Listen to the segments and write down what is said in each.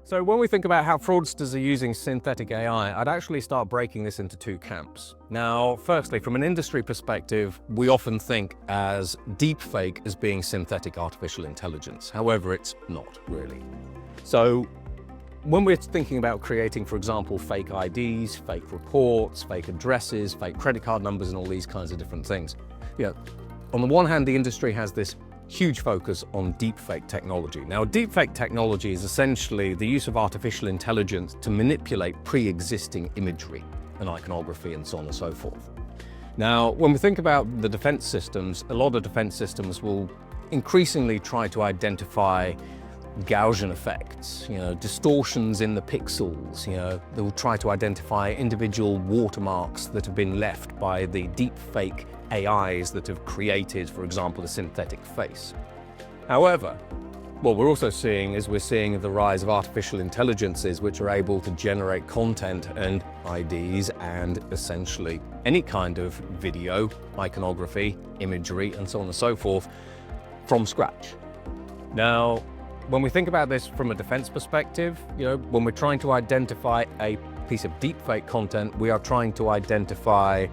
So when we think about how fraudsters are using synthetic AI, I'd actually start breaking this into two camps. Now, firstly, from an industry perspective, we often think as deepfake as being synthetic artificial intelligence. However, it's not really. So when we're thinking about creating, for example, fake IDs, fake reports, fake addresses, fake credit card numbers, and all these kinds of different things, on the one hand, the industry has this huge focus on deepfake technology. Now, deepfake technology is essentially the use of artificial intelligence to manipulate pre-existing imagery and iconography and so on and so forth. Now, when we think about the defense systems, a lot of defense systems will increasingly try to identify Gaussian effects, distortions in the pixels, they will try to identify individual watermarks that have been left by the deepfake AIs that have created, for example, a synthetic face. However, what we're also seeing is the rise of artificial intelligences which are able to generate content and IDs and essentially any kind of video, iconography, imagery, and so on and so forth from scratch. Now, when we think about this from a defense perspective, when we're trying to identify a piece of deepfake content, we are trying to identify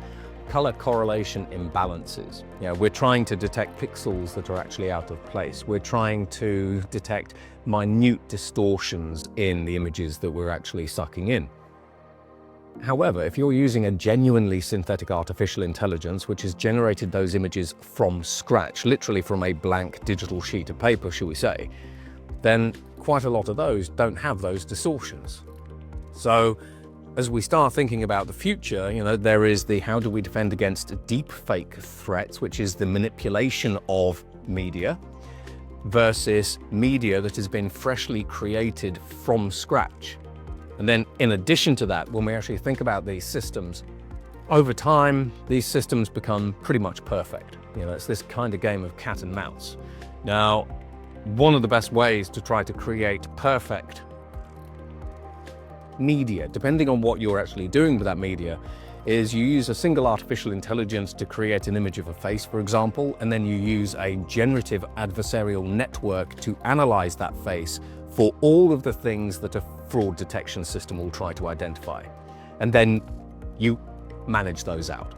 color correlation imbalances. We're trying to detect pixels that are actually out of place. We're trying to detect minute distortions in the images that we're actually sucking in. However, if you're using a genuinely synthetic artificial intelligence, which has generated those images from scratch, literally from a blank digital sheet of paper, shall we say, then quite a lot of those don't have those distortions. So as we start thinking about the future, there is the how do we defend against deepfake threats, which is the manipulation of media, versus media that has been freshly created from scratch. And then in addition to that, when we actually think about these systems, over time, these systems become pretty much perfect. It's this kind of game of cat and mouse. Now, one of the best ways to try to create perfect media, depending on what you're actually doing with that media, is you use a single artificial intelligence to create an image of a face, for example, and then you use a generative adversarial network to analyze that face for all of the things that a fraud detection system will try to identify. And then you manage those out.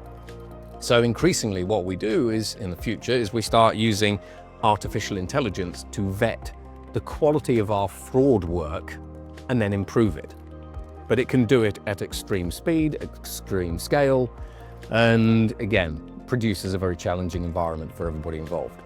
So increasingly what we do is, in the future, is we start using artificial intelligence to vet the quality of our fraud work and then improve it. But it can do it at extreme speed, extreme scale, and again, produces a very challenging environment for everybody involved.